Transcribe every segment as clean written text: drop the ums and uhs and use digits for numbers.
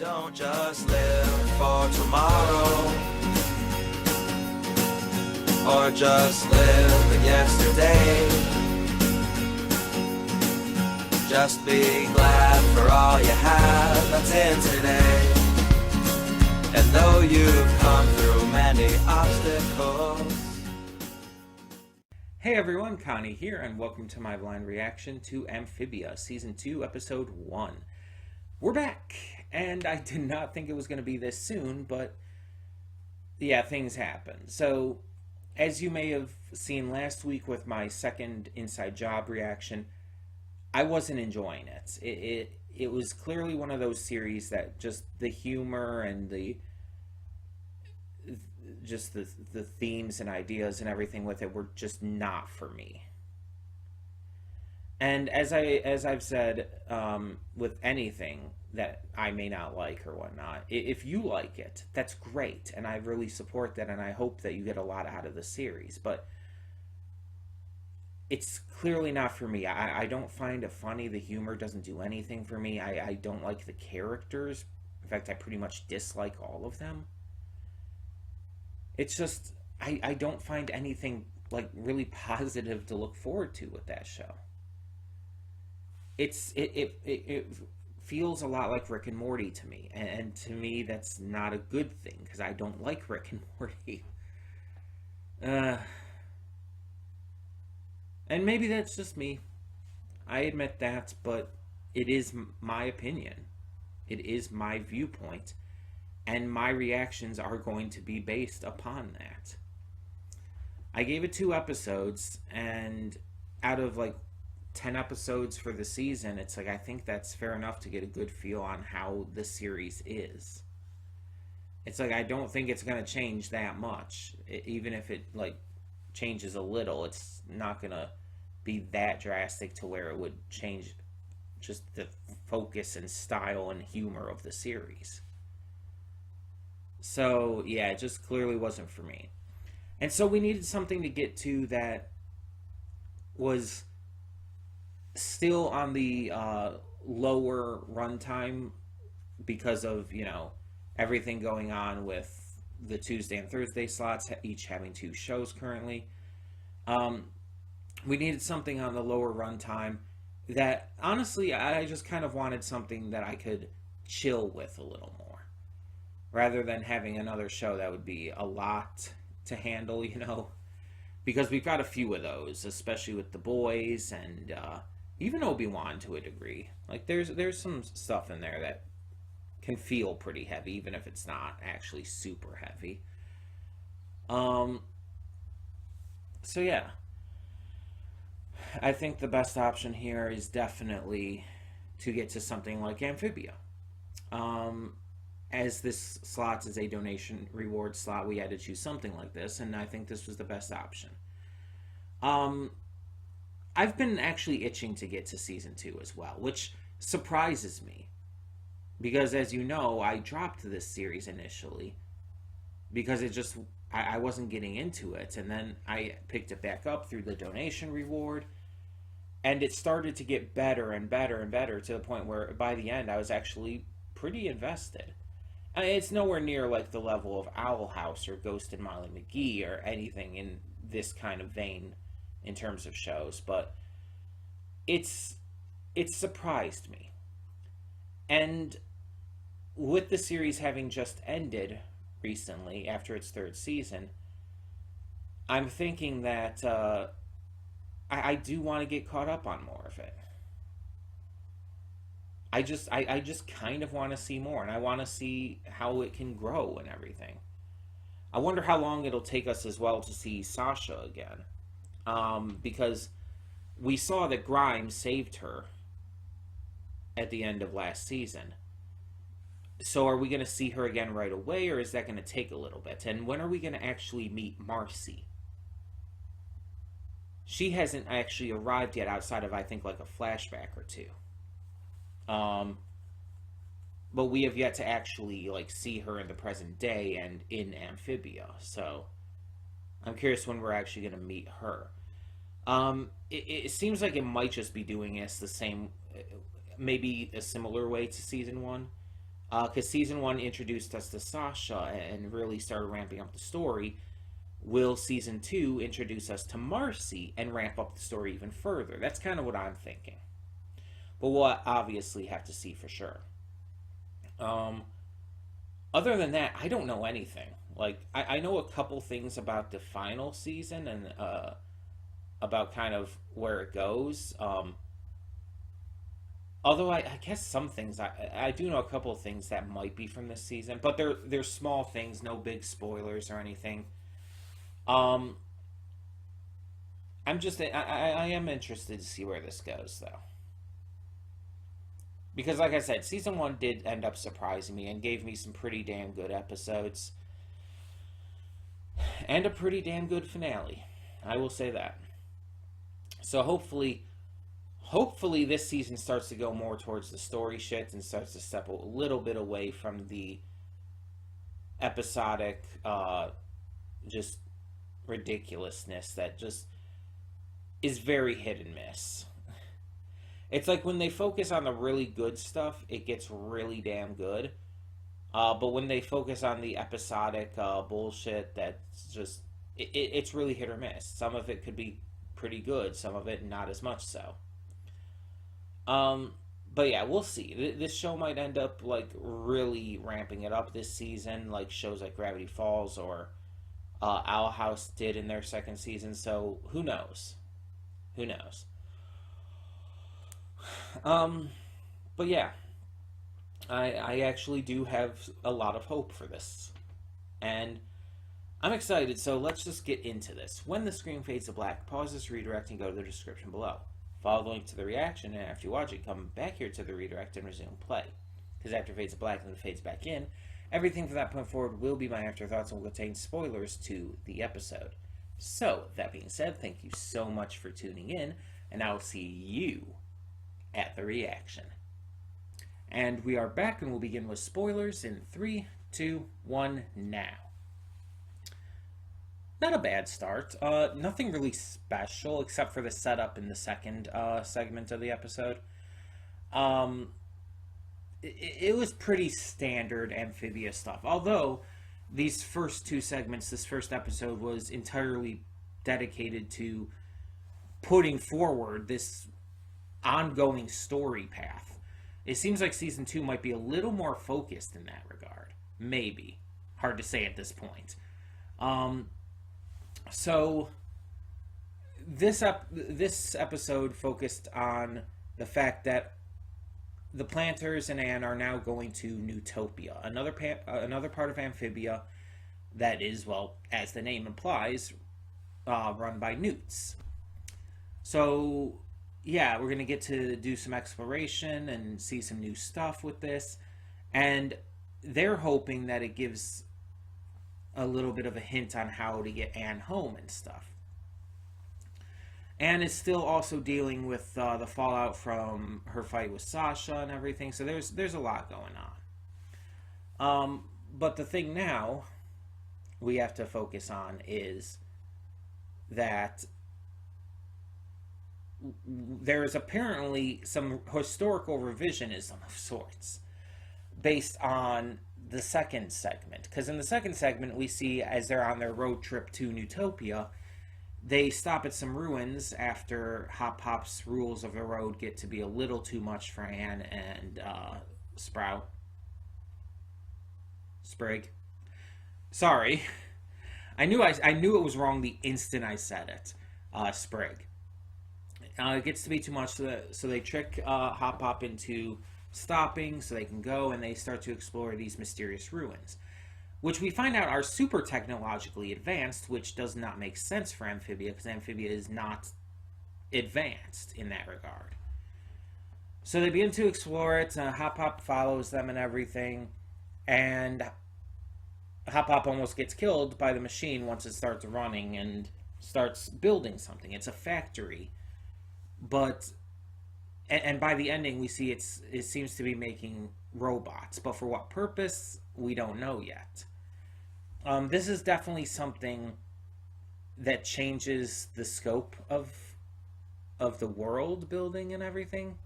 Don't just live for tomorrow, or just live in yesterday. Just be glad for all you have that's in today. And though you've come through many obstacles. Hey everyone, Connie here, and welcome to my blind reaction to Amphibia Season 2, Episode 1. We're back, and I did not think it was going to be this soon, but yeah, things happen. So, as you may have seen last week with my second Inside Job reaction, I wasn't enjoying it. It was clearly one of those series that just the humor and the themes and ideas and everything with it were just not for me. And as I've said, with anything that I may not like or whatnot, if you like it, that's great, and I really support that, and I hope that you get a lot out of the series. But it's clearly not for me. I don't find it funny. The humor doesn't do anything for me. I don't like the characters. In fact, I pretty much dislike all of them. It's just I don't find anything like really positive to look forward to with that show. It feels a lot like Rick and Morty to me, and to me that's not a good thing because I don't like Rick and Morty. And maybe that's just me. I admit that, but it is my opinion. It is my viewpoint, and my reactions are going to be based upon that. I gave it 2 episodes, and out of like 10 episodes for the season, it's like I think that's fair enough to get a good feel on how the series is. It's like I don't think it's going to change that much. Even if it like changes a little, it's not going to be that drastic to where it would change just the focus and style and humor of the series. So yeah, it just clearly wasn't for me. And so we needed something to get to that was still on the lower runtime because of, you know, everything going on with the Tuesday and Thursday slots, each having 2 shows currently. We needed something on the lower runtime that, honestly, I just kind of wanted something that I could chill with a little more, rather than having another show that would be a lot to handle, you know, because we've got a few of those, especially with The Boys and even Obi-Wan to a degree. Like there's some stuff in there that can feel pretty heavy, even if it's not actually super heavy. So yeah, I think the best option here is definitely to get to something like Amphibia. As this slot is a donation reward slot, we had to choose something like this, and I think this was the best option. I've been actually itching to get to season 2 as well, which surprises me. Because as you know, I dropped this series initially because I wasn't getting into it, and then I picked it back up through the donation reward, and it started to get better and better and better to the point where by the end I was actually pretty invested. I mean, it's nowhere near like the level of Owl House or Ghost and Molly McGee or anything in this kind of vein in terms of shows, but it's surprised me. And with the series having just ended recently after its 3rd season, I'm thinking that I do want to get caught up on more of it. I just kind of want to see more, and I want to see how it can grow and everything. I wonder how long it'll take us as well to see Sasha again. Because we saw that Grimes saved her at the end of last season. So are we going to see her again right away, or is that going to take a little bit? And when are we going to actually meet Marcy? She hasn't actually arrived yet outside of, I think, like a flashback or 2. But we have yet to actually like see her in the present day and in Amphibia. So I'm curious when we're actually going to meet her. It seems like it might just be doing this the same, maybe a similar way to season 1. because season 1 introduced us to Sasha and really started ramping up the story. Will season 2 introduce us to Marcy and ramp up the story even further? That's kind of what I'm thinking. But we'll obviously have to see for sure. Other than that, I don't know anything. Like, I know a couple things about the final season and about kind of where it goes. Although I guess some things, I do know a couple of things that might be from this season, but they're small things, no big spoilers or anything. I'm just I am interested to see where this goes though, because like I said, season 1 did end up surprising me and gave me some pretty damn good episodes and a pretty damn good finale. I will say that. So hopefully this season starts to go more towards the story shit and starts to step a little bit away from the episodic just ridiculousness that just is very hit and miss. It's like when they focus on the really good stuff, it gets really damn good. But when they focus on the episodic bullshit, that's just it's really hit or miss. Some of it could be pretty good, some of it not as much so. But yeah, we'll see. This show might end up like really ramping it up this season, like shows like Gravity Falls or Owl House did in their second season. So who knows? Who knows? But yeah, I actually do have a lot of hope for this, and I'm excited. So let's just get into this. When the screen fades to black, pause this redirect and go to the description below. Follow the link to the reaction, and after you watch it, come back here to the redirect and resume play. Because after it fades to black and then fades back in, everything from that point forward will be my afterthoughts and will contain spoilers to the episode. So, that being said, thank you so much for tuning in, and I will see you at the reaction. And we are back, and we'll begin with spoilers in 3, 2, 1, now. Not a bad start. Nothing really special except for the setup in the second segment of the episode. It was pretty standard Amphibia stuff. Although these first two segments, this first episode was entirely dedicated to putting forward this ongoing story path. It seems like season 2 might be a little more focused in that regard. Maybe. Hard to say at this point. So this episode focused on the fact that the Planters and Anne are now going to Newtopia, another part of Amphibia that is, well, as the name implies, run by newts. So yeah, we're going to get to do some exploration and see some new stuff with this, and they're hoping that it gives a little bit of a hint on how to get Anne home and stuff. Anne is still also dealing with the fallout from her fight with Sasha and everything, so there's a lot going on. But the thing now we have to focus on is that there is apparently some historical revisionism of sorts based on the second segment. Because in the second segment, we see as they're on their road trip to Newtopia, they stop at some ruins after Hop Pop's rules of the road get to be a little too much for Anne and Sprig. Sorry. I knew it was wrong the instant I said it. Sprig. It gets to be too much, so they trick Hop Pop into stopping so they can go, and they start to explore these mysterious ruins, which we find out are super technologically advanced, which does not make sense for Amphibia, because Amphibia is not advanced in that regard. So they begin to explore it. Hop Pop follows them and everything, and Hop Pop almost gets killed by the machine once it starts running and starts building something. It's a factory, but and by the ending we see it seems to be making robots, but for what purpose we don't know yet. This is definitely something that changes the scope of the world building and everything.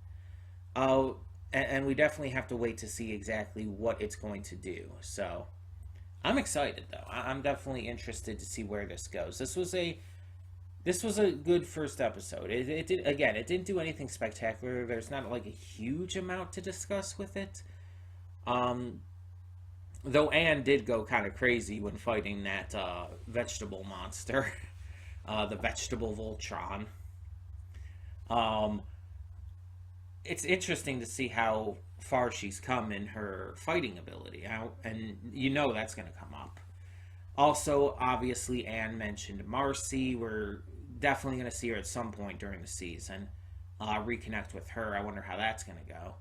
and we definitely have to wait to see exactly what it's going to do. So I'm excited though. I'm definitely interested to see where this goes. This was a good first episode. It did, again, it didn't do anything spectacular. There's not like a huge amount to discuss with it. Though Anne did go kind of crazy when fighting that vegetable monster, the vegetable Voltron. It's interesting to see how far she's come in her fighting ability, and you know that's going to come up. Also, obviously, Anne mentioned Marcy. We're definitely going to see her at some point during the season. Reconnect with her. I wonder how that's going to go.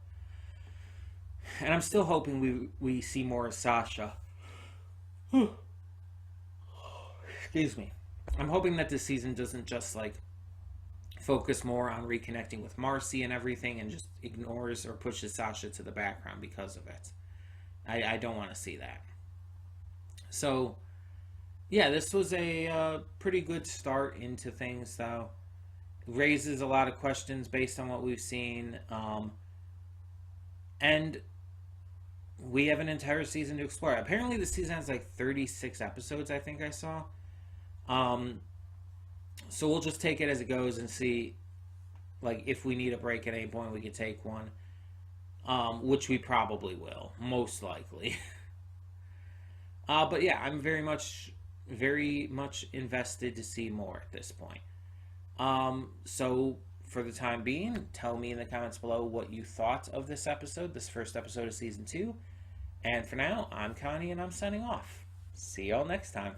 And I'm still hoping we see more of Sasha. Excuse me. I'm hoping that this season doesn't just like focus more on reconnecting with Marcy and everything and just ignores or pushes Sasha to the background because of it. I don't want to see that. So, yeah, this was a pretty good start into things, though. It raises a lot of questions based on what we've seen. And we have an entire season to explore. Apparently, the season has like 36 episodes, I think I saw. So we'll just take it as it goes and see, like, if we need a break at any point, we could take one. Which we probably will, most likely. But yeah, I'm very much invested to see more at this point. So for the time being, tell me in the comments below what you thought of this episode, this first episode of season 2. And for now, I'm Connie and I'm signing off. See y'all next time.